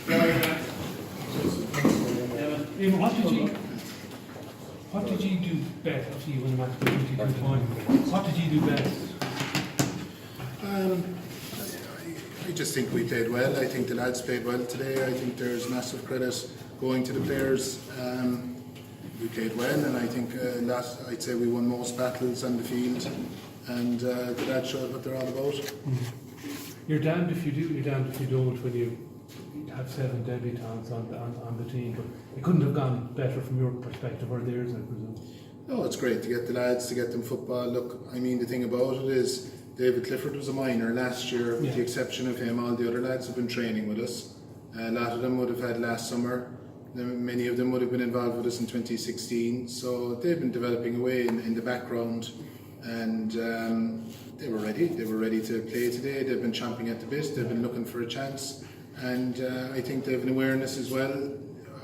Eamonn, what did you do best? Obviously, you won the match by 22 points. What did you do best? I just think we played well. I think the lads played well today. I think there's massive credit going to the players. We played well, and I think I'd say we won most battles on the field, and the lads showed what they're all about. You're damned if you do, you're damned if you don't when you have 7 debutants on the team, but it couldn't have gone better from your perspective or theirs, I presume. No, it's great to get the lads, to get them football. Look, I mean, the thing about it is David Clifford was a minor last year, with the exception of him. All the other lads have been training with us. A lot of them would have had last summer. Many of them would have been involved with us in 2016, so they've been developing away in the background, and they were ready. They were ready to play today. They've been chomping at the bit. They've been looking for a chance, and I think they have an awareness as well.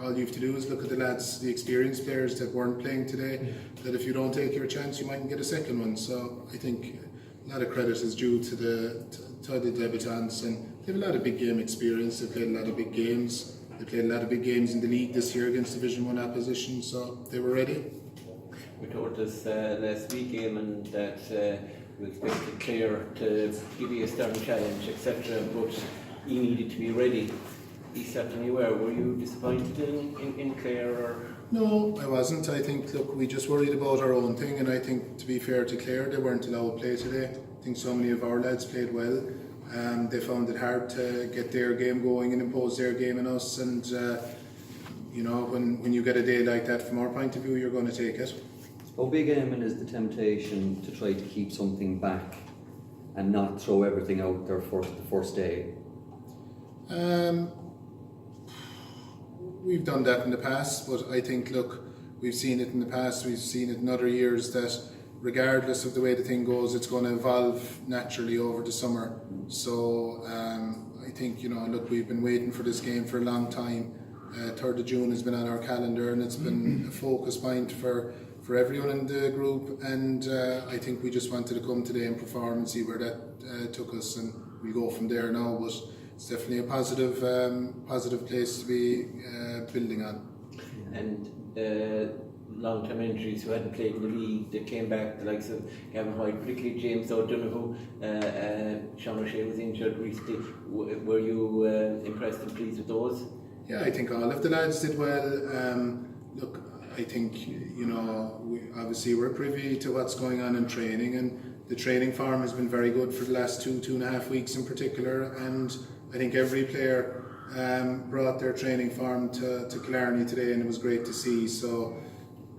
All you have to do is look at the lads, the experienced players that weren't playing today, that if you don't take your chance, you mightn't get a second one. So I think a lot of credit is due to the debutants, and they have a lot of big game experience. They played a lot of big games. They played a lot of big games in the league this year against Division 1 opposition, so they were ready. We told us last week, Eamonn, that we expected Clare to give you a stern challenge, etc., but you needed to be ready. He certainly were. Were you disappointed in Clare? Or? No, I wasn't. I think, look, we just worried about our own thing, and I think, to be fair to Clare, they weren't allowed to play today. I think so many of our lads played well. They found it hard to get their game going and impose their game on us, and you know, when you get a day like that, from our point of view, you're going to take it. How big, Eamonn, is the temptation to try to keep something back and not throw everything out there for the first day? We've done that in the past, but I think, look, we've seen it in the past, we've seen it in other years, that regardless of the way the thing goes, it's going to evolve naturally over the summer. So I think, you know, look, we've been waiting for this game for a long time. 3rd of June has been on our calendar, and it's been a focus point for everyone in the group, and I think we just wanted to come today and perform and see where that took us, and we'll go from there now. But it's definitely a positive place to be building on. And long-term injuries who hadn't played in the league, that came back, the likes of Gavin White, particularly James O'Donoghue, Sean O'Shea was injured recently. Were you impressed and pleased with those? Yeah, I think all of the lads did well. Look, I think, you know, obviously we're privy to what's going on in training, and the training form has been very good for the last 2.5 weeks in particular, and I think every player brought their training form to Killarney today, and it was great to see. So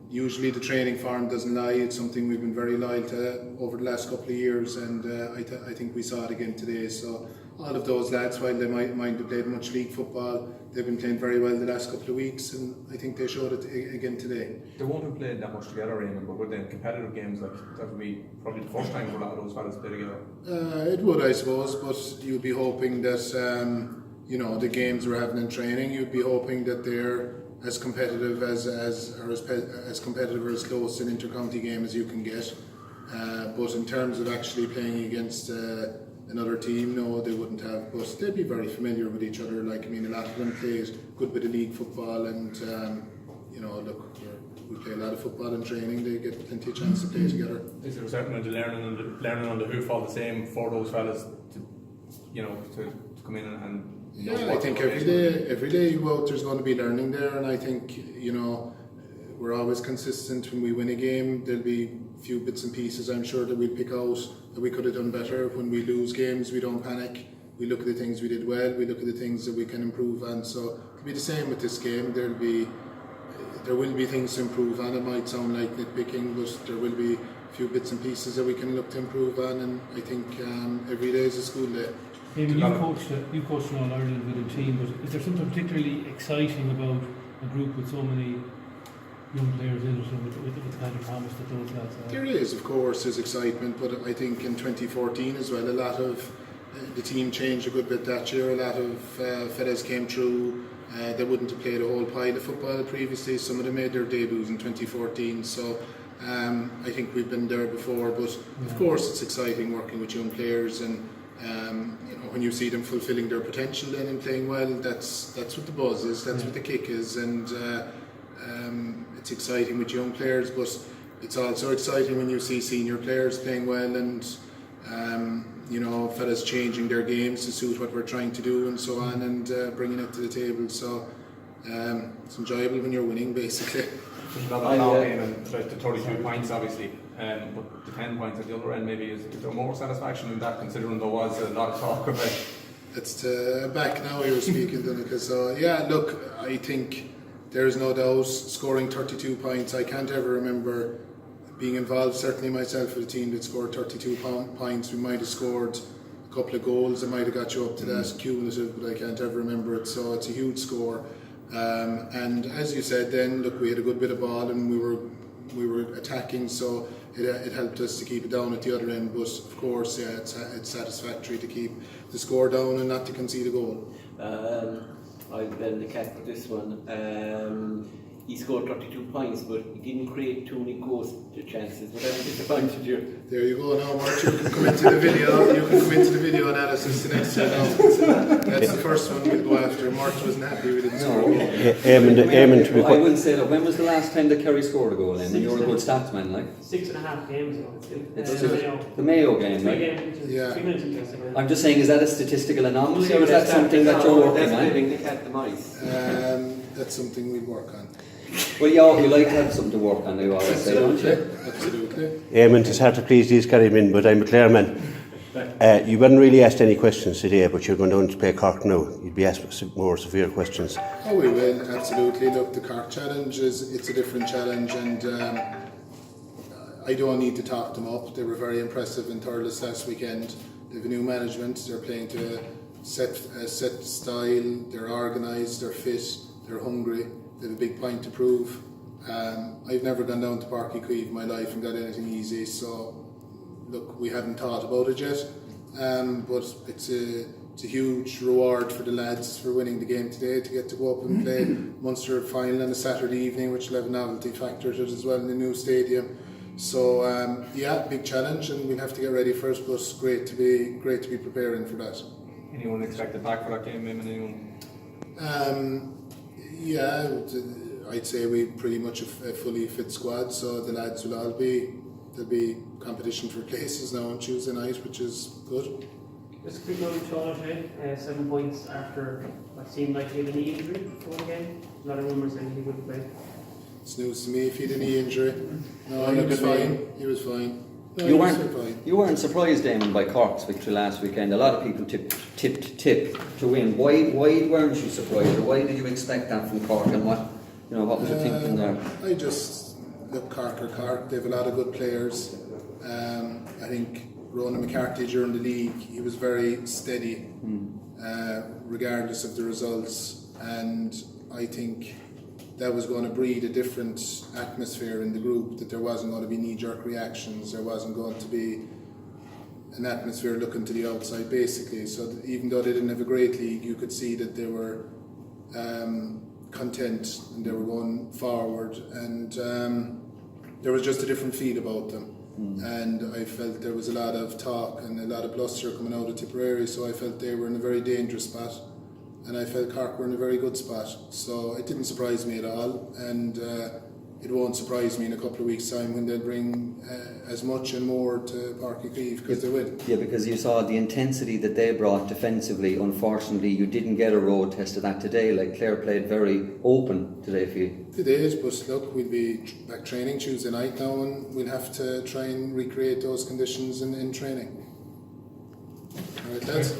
usually the training form doesn't lie. It's something we've been very loyal to over the last couple of years, and I think we saw it again today. So all of those lads, while they might have played much league football, they've been playing very well the last couple of weeks, and I think they showed it again today. They won't have played that much together, Eamonn, but would they in competitive games, like that would be probably the first time for a lot of those fellas to play together? It would, I suppose, but you'd be hoping that you know, the games we're having in training, you'd be hoping that they're as competitive as competitive or as close to an inter-county game as you can get. But in terms of actually playing against another team, no, they wouldn't have. But they'd be very familiar with each other. Like, I mean, a lot of them played a good bit of league football, and you know, look, we play a lot of football in training. They get plenty of chance to play together. Is there a certain amount of learning on the hoof all the same for those fellas to, you know, to come in and yeah, I think every day you go out, there's going to be learning there, and I think, you know, we're always consistent. When we win a game, there'll be a few bits and pieces, I'm sure, that we'll pick out that we could have done better. When we lose games, we don't panic. We look at the things we did well, we look at the things that we can improve on. So it'll be the same with this game. There will be things to improve on. It might sound like nitpicking, but there will be a few bits and pieces that we can look to improve on, and I think every day is a school day. Eamonn, you coached an All-Ireland with a team, but is there something particularly exciting about a group with so many young players in it, and with the kind of promise that those lads have? There is, of course, there's excitement, but I think in 2014 as well, a lot of the team changed a good bit that year. A lot of fellas came through. They wouldn't have played a whole pile of football previously. Some of them made their debuts in 2014, so I think we've been there before. But of course, it's exciting working with young players, and you know, when you see them fulfilling their potential then and playing well, that's what the buzz is, that's what the kick is, and it's exciting with young players, but it's also exciting when you see senior players playing well and fellas changing their games to suit what we're trying to do and so on, and bringing it to the table. So it's enjoyable when you're winning, basically. There's a lot of game and the 32 points, obviously, but the 10 points at the other end, maybe is there more satisfaction in that, considering there was a lot of talk about? It's back now you were speaking, Donica. So yeah, look, I think there is no doubt scoring 32 points. I can't ever remember being involved, certainly myself, with a team that scored 32 points. We might have scored a couple of goals that might have got you up to that cumulative, but I can't ever remember it. So it's a huge score. And as you said, then look, we had a good bit of ball and we were attacking, so it helped us to keep it down at the other end. But of course, yeah, it's satisfactory to keep the score down and not to concede a goal. I'll bend the cap for this one. He scored 32 points, but he didn't create too many goals chances. But that disappointed you. There you go. Now, Mart, you can come into the video. You can come into the video analysis the next time. That's the first one we'll go after. Mart wasn't happy with it. Eamonn, I wouldn't say that. When was the last time that Kerry scored a goal? And you're a good statsman, like 6.5 games ago. it's the Mayo game, right? Yeah. 3 minutes interesting. I'm just saying, is that a statistical anomaly, or is that something that you're working That's on? living the cat the mice. That's something we work on. Well, you like to have something to work on, you always say, don't you? Absolutely. Eamonn, it's hard to please these Kerrymen, but I'm a Clare man. You weren't really asked any questions today, but you're going down to play Cork now. You'd be asked more severe questions. Oh, we will, absolutely. Look, the Cork challenge it's a different challenge, and I don't need to talk them up. They were very impressive in Thurles last weekend. They have a new management. They're playing to a set style. They're organised. They're fit. They're hungry. They have a big point to prove. I've never gone down to Páirc Uí Chaoimh in my life and got anything easy. So, look, we haven't thought about it yet. But it's a huge reward for the lads for winning the game today, to get to go up and play Munster final on a Saturday evening, which will have a novelty factor to it as well in the new stadium. So yeah, big challenge, and we'll have to get ready for it. But it's great to be preparing for that. Anyone expected back for that game, anyone? Yeah, I'd say we pretty much a fully fit squad. So the lads will all there'll be competition for places now on Tuesday night, which is good. Just a quick note, Sean, today, 7 points after what seemed like he had a knee injury before the game. A lot of rumours saying he wouldn't play. It's news to me if he had a knee injury. No, he was fine. He was fine. No, You weren't surprised, Eamonn, by Cork's victory last weekend. A lot of people tipped to win. Why weren't you surprised, or why did you expect that from Cork, and what was your thinking there? I just look, Cork are Cork. They have a lot of good players. I think Ronan McCarthy during the league, he was very steady, regardless of the results, and I think that was going to breed a different atmosphere in the group, that there wasn't going to be knee-jerk reactions, there wasn't going to be an atmosphere looking to the outside, basically. So even though they didn't have a great league, you could see that they were content and they were going forward, and there was just a different feel about them. And I felt there was a lot of talk and a lot of bluster coming out of Tipperary, so I felt they were in a very dangerous spot. And I felt Cork were in a very good spot, so it didn't surprise me at all, and it won't surprise me in a couple of weeks' time when they bring as much and more to Páirc Uí Chaoimh, because they will. Yeah, because you saw the intensity that they brought defensively. Unfortunately, you didn't get a road test of that today. Like, Clare played very open today for you. It is, but look, we'll be back training Tuesday night now, and we'll have to try and recreate those conditions in training. All right, lads.